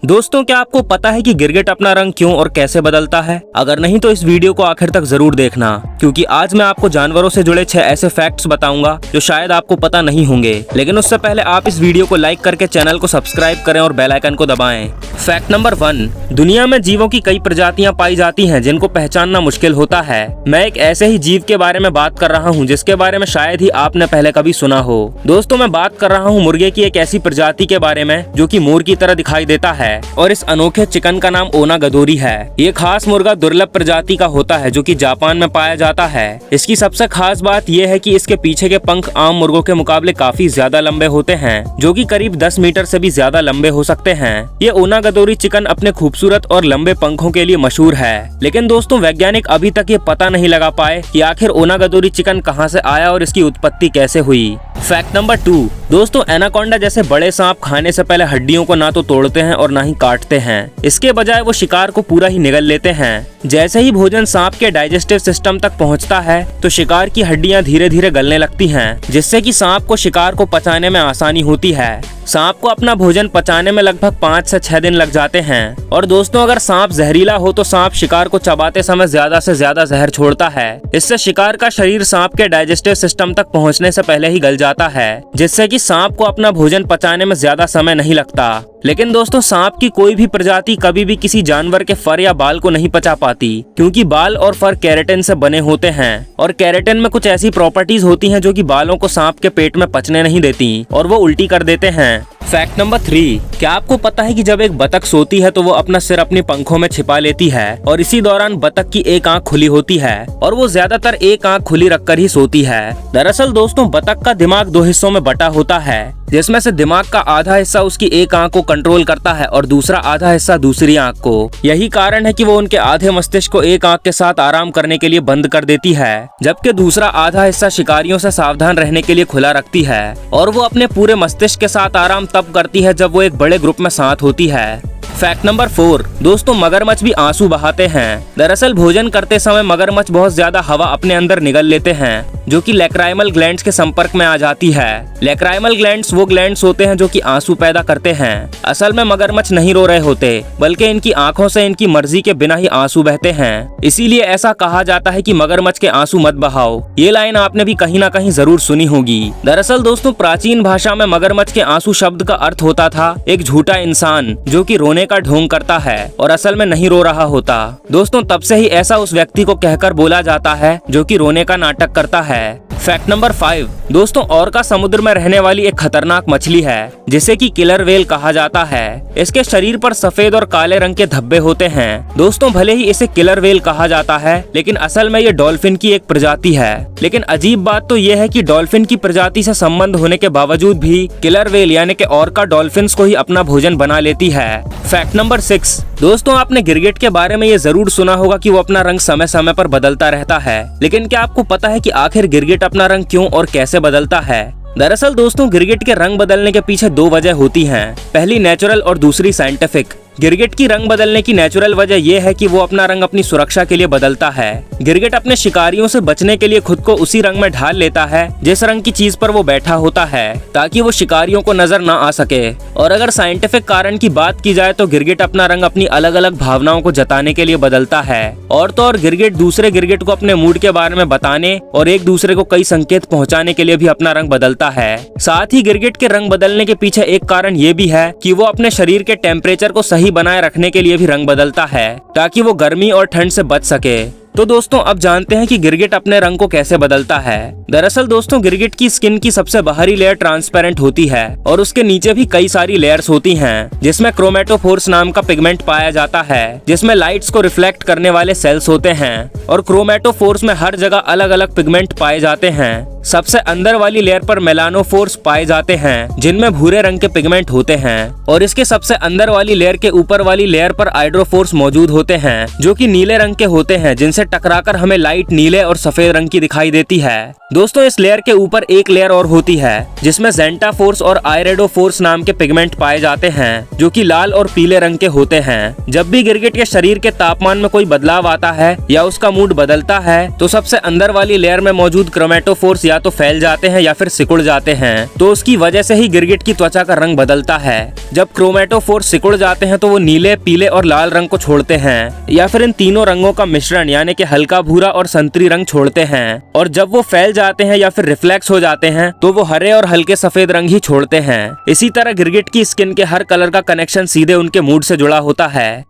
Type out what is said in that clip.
दोस्तों, क्या आपको पता है कि गिरगिट अपना रंग क्यों और कैसे बदलता है? अगर नहीं तो इस वीडियो को आखिर तक जरूर देखना, क्योंकि आज मैं आपको जानवरों से जुड़े 6 ऐसे फैक्ट्स बताऊंगा जो शायद आपको पता नहीं होंगे। लेकिन उससे पहले आप इस वीडियो को लाइक करके चैनल को सब्सक्राइब करें और बेल आइकन को दबाएं। फैक्ट नंबर 1, दुनिया में जीवों की कई प्रजातियां पाई जाती हैं जिनको पहचानना मुश्किल होता है। मैं एक ऐसे ही जीव के बारे में बात कर रहा हूं जिसके बारे में शायद ही आपने पहले कभी सुना हो। दोस्तों, मैं बात कर रहा हूं मुर्गे की एक ऐसी प्रजाति के बारे में जो कि मोर की तरह दिखाई देता है, और इस अनोखे चिकन का नाम ओनागदोरी है। ये खास मुर्गा दुर्लभ प्रजाति का होता है जो कि जापान में पाया जाता है। इसकी सबसे खास बात यह है कि इसके पीछे के पंख आम मुर्गों के मुकाबले काफी ज्यादा लंबे होते हैं, जो कि करीब 10 मीटर से भी ज्यादा लंबे हो सकते हैं। ये ओनागदोरी चिकन अपने खूबसूरत और लंबे पंखों के लिए मशहूर है। लेकिन दोस्तों, वैज्ञानिक अभी तक ये पता नहीं लगा पाए कि आखिर ओनागदोरी चिकन कहां से आया और इसकी उत्पत्ति कैसे हुई। फैक्ट नंबर 2, दोस्तों, एनाकोंडा जैसे बड़े सांप खाने से पहले हड्डियों को ना तो तोड़ते हैं और ना ही काटते हैं। इसके बजाय वो शिकार को पूरा ही निगल लेते हैं। जैसे ही भोजन सांप के डाइजेस्टिव सिस्टम तक पहुंचता है तो शिकार की हड्डियां धीरे धीरे गलने लगती हैं, जिससे कि सांप को शिकार को पचाने में आसानी होती है। सांप को अपना भोजन पचाने में लगभग 5 से 6 दिन लग जाते हैं। और दोस्तों, अगर सांप जहरीला हो तो सांप शिकार को चबाते समय ज्यादा से ज्यादा जहर छोड़ता है। इससे शिकार का शरीर सांप के डाइजेस्टिव सिस्टम तक पहुंचने से पहले ही गल जाता है, जिससे कि सांप को अपना भोजन पचाने में ज्यादा समय नहीं लगता। लेकिन दोस्तों, सांप की कोई भी प्रजाति कभी भी किसी जानवर के फर या बाल को नहीं पचा पाती, क्योंकि बाल और फर केराटिन से बने होते हैं, और केराटिन में कुछ ऐसी प्रॉपर्टीज होती हैं जो कि बालों को सांप के पेट में पचने नहीं देती और वो उल्टी कर देते हैं। फैक्ट नंबर 3, क्या आपको पता है कि जब एक बतख सोती है तो वो अपना सिर अपनी पंखों में छिपा लेती है, और इसी दौरान बतख की एक आंख खुली होती है और वो ज्यादातर एक आंख खुली रखकर ही सोती है। दरअसल दोस्तों, बतख का दिमाग 2 हिस्सों में बटा होता है, जिसमें से दिमाग का आधा हिस्सा उसकी एक आंख को कंट्रोल करता है और दूसरा आधा हिस्सा दूसरी आंख को। यही कारण है कि वो उनके आधे मस्तिष्क को एक आंख के साथ आराम करने के लिए बंद कर देती है, जबकि दूसरा आधा हिस्सा शिकारियों से सावधान रहने के लिए खुला रखती है। और वो अपने पूरे मस्तिष्क के साथ आराम तब करती है जब वो एक बड़े ग्रुप में साथ होती है। फैक्ट नंबर 4, दोस्तों, मगरमच्छ भी आंसू बहाते हैं। दरअसल भोजन करते समय मगरमच्छ बहुत ज्यादा हवा अपने अंदर निगल लेते हैं, जो कि लैक्राइमल ग्लैंड्स के संपर्क में आ जाती है। लैक्राइमल ग्लैंड्स वो ग्लैंड्स होते हैं जो कि आंसू पैदा करते हैं। असल में मगरमच्छ नहीं रो रहे होते, बल्कि इनकी आंखों से इनकी मर्जी के बिना ही आंसू बहते हैं। इसीलिए ऐसा कहा जाता है कि मगरमच्छ के आंसू मत बहाओ। ये लाइन आपने भी कहीं ना कहीं जरूर सुनी होगी। दरअसल दोस्तों, प्राचीन भाषा में मगरमच्छ के आंसू शब्द का अर्थ होता था एक झूठा इंसान जो कि रोने का ढोंग करता है और असल में नहीं रो रहा होता। दोस्तों, तब से ही ऐसा उस व्यक्ति को कहकर बोला जाता है जो कि रोने का नाटक करता है। फैक्ट नंबर 5, दोस्तों, ऑर्का समुद्र में रहने वाली एक खतरनाक मछली है जिसे कि किलर वेल कहा जाता है। इसके शरीर पर सफेद और काले रंग के धब्बे होते हैं। दोस्तों, भले ही इसे किलर वेल कहा जाता है, लेकिन असल में ये डॉल्फिन की एक प्रजाति है। लेकिन अजीब बात तो ये है कि डॉल्फिन की प्रजाति से संबंध होने के बावजूद भी किलर वेल यानी कि ऑर्का डॉल्फिन्स को ही अपना भोजन बना लेती है। फैक्ट नंबर 6, दोस्तों, आपने गिरगिट के बारे में ये जरूर सुना होगा कि वो अपना रंग समय समय पर बदलता रहता है। लेकिन क्या आपको पता है कि आखिर गिरगिट अपना रंग क्यों और कैसे बदलता है? दरअसल दोस्तों, गिरगिट के रंग बदलने के पीछे 2 वजह होती हैं। पहली नेचुरल और दूसरी साइंटिफिक। गिरगिट की रंग बदलने की नेचुरल वजह यह है कि वो अपना रंग अपनी सुरक्षा के लिए बदलता है। गिरगिट अपने शिकारियों से बचने के लिए खुद को उसी रंग में ढाल लेता है जिस रंग की चीज पर वो बैठा होता है, ताकि वो शिकारियों को नजर न आ सके। और अगर साइंटिफिक कारण की बात की जाए तो गिरगिट अपना रंग अपनी अलग अलग भावनाओं को जताने के लिए बदलता है। और तो और गिरगिट दूसरे गिरगिट को अपने मूड के बारे में बताने और एक दूसरे को कई संकेत पहुँचाने के लिए भी अपना रंग बदलता है। साथ ही गिरगिट के रंग बदलने के पीछे एक कारण ये भी है कि वो अपने शरीर के टेम्परेचर को सही बनाए रखने के लिए भी रंग बदलता है, ताकि वो गर्मी और ठंड से बच सके। तो दोस्तों, अब जानते हैं कि गिरगिट अपने रंग को कैसे बदलता है। दरअसल दोस्तों, गिरगिट की स्किन की सबसे बाहरी लेयर ट्रांसपेरेंट होती है और उसके नीचे भी कई सारी लेयर्स होती हैं, जिसमें क्रोमेटोफोर्स नाम का पिगमेंट पाया जाता है, जिसमें लाइट्स को रिफ्लेक्ट करने वाले सेल्स होते हैं। और क्रोमेटोफोर्स में हर जगह अलग अलग पिगमेंट पाए जाते हैं। सबसे अंदर वाली लेयर पर मेलानोफोर्स पाए जाते हैं, जिनमें भूरे रंग के पिगमेंट होते हैं। और इसके सबसे अंदर वाली लेयर के ऊपर वाली लेयर पर हाइड्रोफोर्स मौजूद होते हैं, जो कि नीले रंग के होते हैं, जिनसे टकराकर हमें लाइट नीले और सफेद रंग की दिखाई देती है। दोस्तों इस लेयर के ऊपर एक लेयर और होती है जिसमें जेंटा फोर्स और आयरेडोफोर्स नाम के पिगमेंट पाए जाते हैं जो कि लाल और पीले रंग के होते हैं। जब भी गिरगिट के शरीर के तापमान में कोई बदलाव आता है या उसका मूड बदलता है तो सबसे अंदर वाली लेयर में मौजूद क्रोमेटोफोर्स या तो फैल जाते हैं या फिर सिकुड़ जाते हैं, तो उसकी वजह से ही गिरगिट की त्वचा का रंग बदलता है। जब क्रोमेटोफोर्स सिकुड़ जाते हैं तो वो नीले, पीले और लाल रंग को छोड़ते हैं या फिर इन तीनों रंगों का मिश्रण यानी कि हल्का भूरा और संतरी रंग छोड़ते हैं। और जब वो फैल जाते हैं या फिर रिफ्लेक्स हो जाते हैं तो वो हरे और हल्के सफेद रंग ही छोड़ते हैं। इसी तरह गिरगिट की स्किन के हर कलर का कनेक्शन सीधे उनके मूड से जुड़ा होता है।